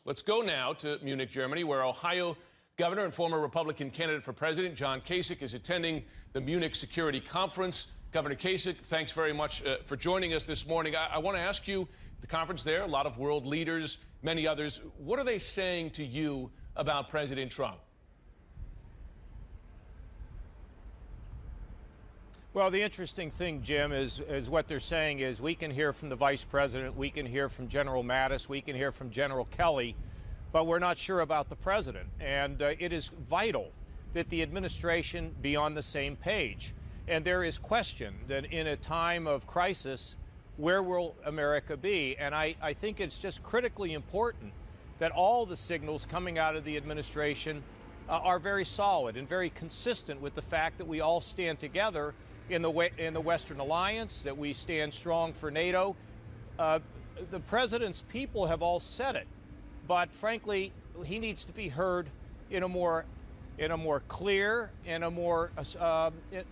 Let's go now to Munich, Germany, where Ohio Governor and former Republican candidate for president John Kasich is attending the Munich Security Conference. Governor Kasich, thanks very much for joining us this morning. I want to ask you, the conference there, a lot of world leaders, many others, what are they saying to you about President Trump? Well, the interesting thing, Jim, is what they're saying is we can hear from the vice president, we can hear from General Mattis, we can hear from General Kelly, but we're not sure about the president. And it is vital that the administration be on the same page. And there is question that in a time of crisis, where will America be? And I think it's just critically important that all the signals coming out of the administration are very solid and very consistent with the fact that we all stand together in the Western Alliance, that we stand strong for NATO. The president's people have all said it, but frankly, he needs to be heard in a more clear and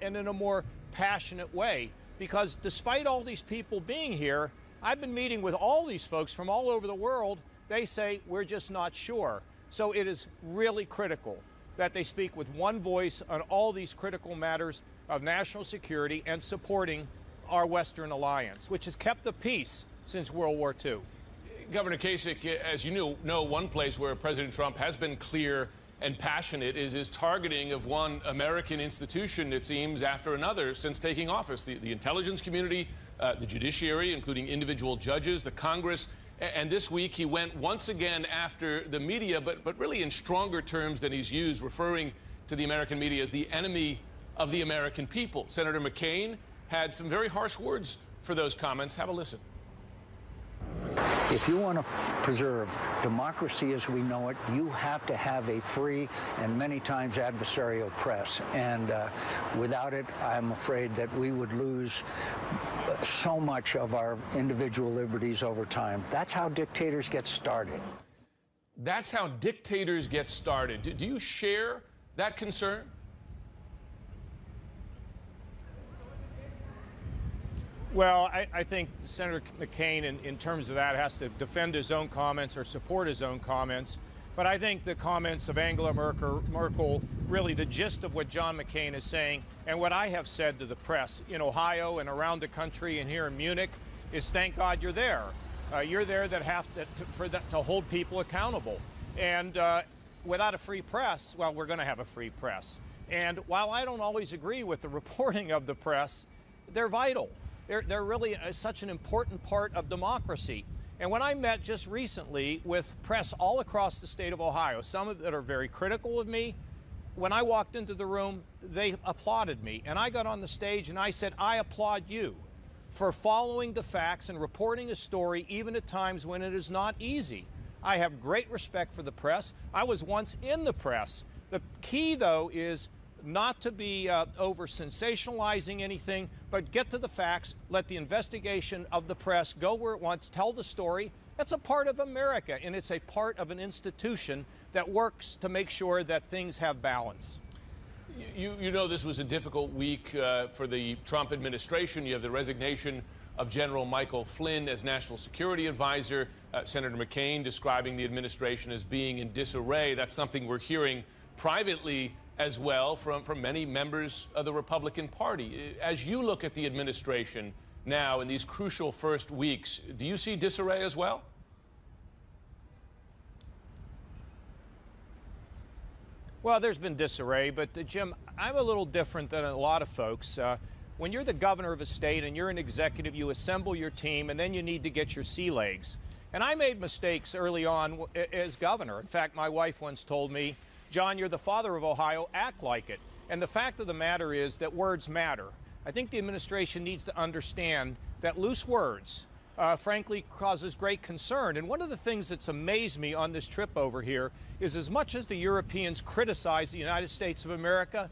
in a more passionate way. Because despite all these people being here, I've been meeting with all these folks from all over the world. They say we're just not sure. So it is really critical that they speak with one voice on all these critical matters of national security and supporting our Western alliance, which has kept the peace since World War II. Governor Kasich, as you know, one place where President Trump has been clear and passionate is his targeting of one American institution, it seems, after another since taking office. The intelligence community, the judiciary, including individual judges, the Congress. And this week he went once again after the media, but really in stronger terms than he's used, referring to the American media as the enemy of the American people. Senator McCain had some very harsh words for those comments. Have a listen. If you want to preserve democracy as we know it, you have to have a free and many times adversarial press. And without it, I'm afraid that we would lose so much of our individual liberties over time. That's how dictators get started. That's how dictators get started. Do you share that concern? Well, I think Senator McCain, in terms of that, has to defend his own comments or support his own comments. But I think the comments of Angela Merkel, really the gist of what John McCain is saying, and what I have said to the press in Ohio and around the country and here in Munich, is thank God you're there. You're there to hold people accountable. And without a free press, well, we're going to have a free press. And while I don't always agree with the reporting of the press, they're vital. They're really such an important part of democracy. And when I met just recently with press all across the state of Ohio, some that are very critical of me, when I walked into the room, they applauded me. And I got on the stage and I said, I applaud you for following the facts and reporting a story even at times when it is not easy. I have great respect for the press. I was once in the press. The key, though, is not to be over-sensationalizing anything, but get to the facts, let the investigation of the press go where it wants, tell the story. That's a part of America, and it's a part of an institution that works to make sure that things have balance. You know this was a difficult week for the Trump administration. You have the resignation of General Michael Flynn as National Security Advisor, Senator McCain describing the administration as being in disarray. That's something we're hearing privately as well from many members of the Republican Party. As you look at the administration now in these crucial first weeks, do you see disarray as well? Well, there's been disarray, but Jim, I'm a little different than a lot of folks. When you're the governor of a state and you're an executive, you assemble your team and then you need to get your sea legs. And I made mistakes early on as governor. In fact, my wife once told me, John, you're the father of Ohio, act like it. And the fact of the matter is that words matter. I think the administration needs to understand that loose words, frankly, causes great concern. And one of the things that's amazed me on this trip over here is as much as the Europeans criticize the United States of America,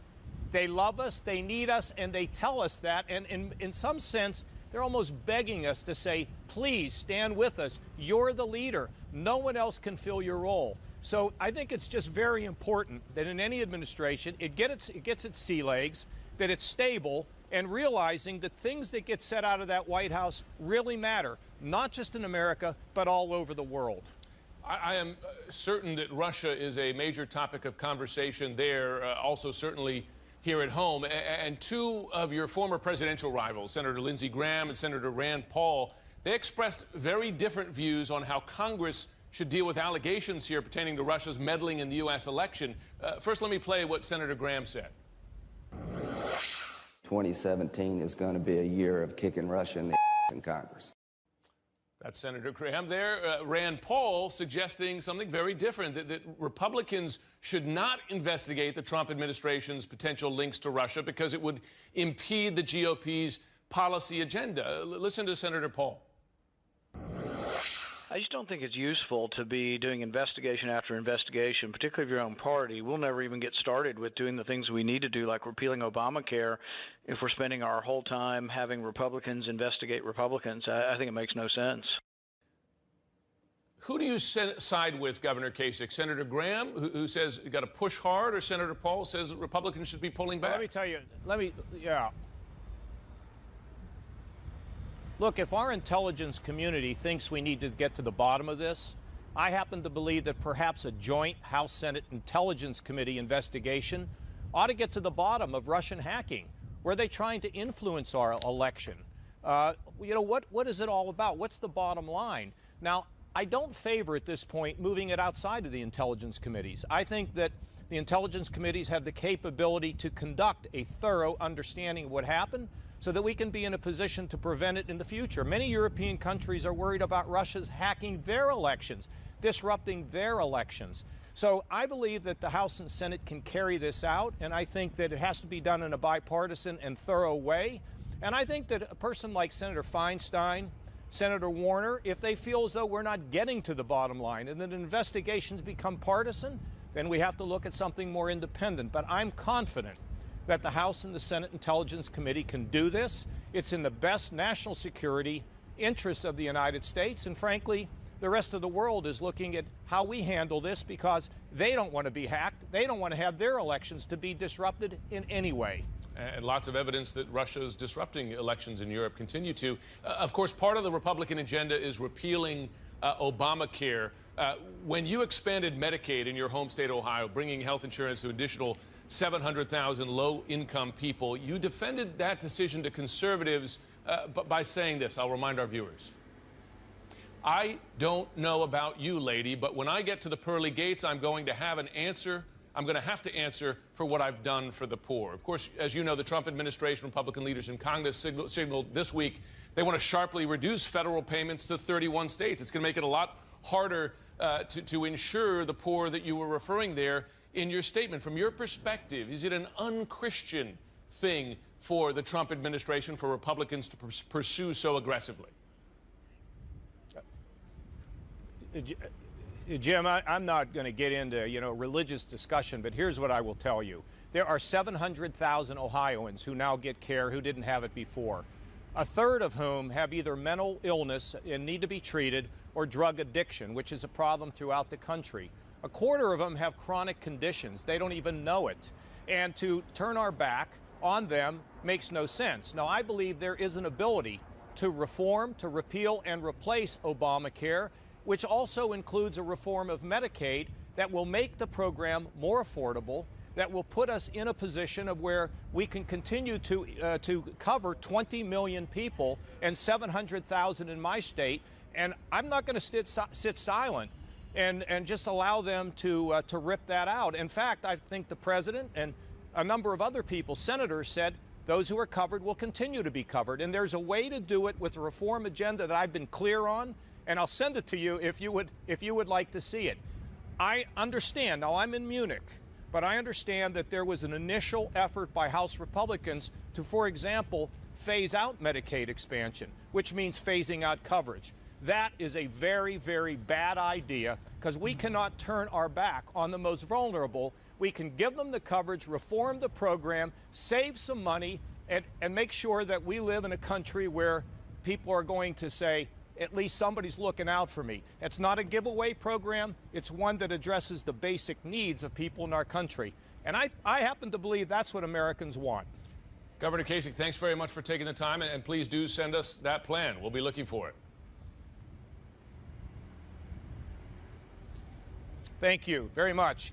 they love us, they need us, and they tell us that. And in some sense, they're almost begging us to say, please stand with us. You're the leader. No one else can fill your role. So I think it's just very important that in any administration, it gets its sea legs, that it's stable, and realizing that things that get said out of that White House really matter, not just in America, but all over the world. I am certain that Russia is a major topic of conversation there, also certainly here at home. And two of your former presidential rivals, Senator Lindsey Graham and Senator Rand Paul, they expressed very different views on how Congress should deal with allegations here pertaining to Russia's meddling in the U.S. election. First, let me play what Senator Graham said. 2017 is going to be a year of kicking Russia in Congress. That's Senator Graham there. Rand Paul suggesting something very different, that Republicans should not investigate the Trump administration's potential links to Russia because it would impede the GOP's policy agenda. Listen to Senator Paul. I just don't think it's useful to be doing investigation after investigation, particularly of your own party. We'll never even get started with doing the things we need to do, like repealing Obamacare, if we're spending our whole time having Republicans investigate Republicans. I think it makes no sense. Who do you side with, Governor Kasich? Senator Graham, who says you've got to push hard, or Senator Paul says Republicans should be pulling back? Let me tell you, Look, if our intelligence community thinks we need to get to the bottom of this, I happen to believe that perhaps a joint House-Senate Intelligence Committee investigation ought to get to the bottom of Russian hacking. Were they trying to influence our election? What is it all about? What's the bottom line? Now, I don't favor at this point moving it outside of the intelligence committees. I think that the intelligence committees have the capability to conduct a thorough understanding of what happened, so that we can be in a position to prevent it in the future. Many European countries are worried about Russia's hacking their elections, disrupting their elections. So I believe that the House and Senate can carry this out, and I think that it has to be done in a bipartisan and thorough way. And I think that a person like Senator Feinstein, Senator Warner, if they feel as though we're not getting to the bottom line and that investigations become partisan, then we have to look at something more independent. But I'm confident that the House and the Senate Intelligence Committee can do this. It's in the best national security interests of the United States. And frankly, the rest of the world is looking at how we handle this because they don't want to be hacked. They don't want to have their elections to be disrupted in any way. And lots of evidence that Russia's disrupting elections in Europe continue to. Of course, part of the Republican agenda is repealing Obamacare. When you expanded Medicaid in your home state, Ohio, bringing health insurance to additional 700,000 low-income people, you defended that decision to conservatives by saying this. I'll remind our viewers. I don't know about you, lady, but when I get to the pearly gates, I'm going to have an answer. I'm going to have to answer for what I've done for the poor. Of course, as you know, the Trump administration, Republican leaders in Congress signaled this week they want to sharply reduce federal payments to 31 states. It's going to make it a lot harder to insure the poor that you were referring there in your statement. From your perspective, is it an un-Christian thing for the Trump administration, for Republicans to pursue so aggressively? Jim, I'm not going to get into, religious discussion, but here's what I will tell you. There are 700,000 Ohioans who now get care who didn't have it before, a third of whom have either mental illness and need to be treated or drug addiction, which is a problem throughout the country. A quarter of them have chronic conditions. They don't even know it. And to turn our back on them makes no sense. Now, I believe there is an ability to reform, to repeal and replace Obamacare, which also includes a reform of Medicaid that will make the program more affordable, that will put us in a position of where we can continue to cover 20 million people and 700,000 in my state. And I'm not going to sit silent and just allow them to rip that out. In fact, I think the president and a number of other people, senators, said those who are covered will continue to be covered. And there's a way to do it with a reform agenda that I've been clear on, and I'll send it to you if you would like to see it. I understand, now I'm in Munich, but I understand that there was an initial effort by House Republicans to, for example, phase out Medicaid expansion, which means phasing out coverage. That is a very, very bad idea because we cannot turn our back on the most vulnerable. We can give them the coverage, reform the program, save some money, and make sure that we live in a country where people are going to say, at least somebody's looking out for me. It's not a giveaway program. It's one that addresses the basic needs of people in our country. And I happen to believe that's what Americans want. Governor Kasich, thanks very much for taking the time, and please do send us that plan. We'll be looking for it. Thank you very much.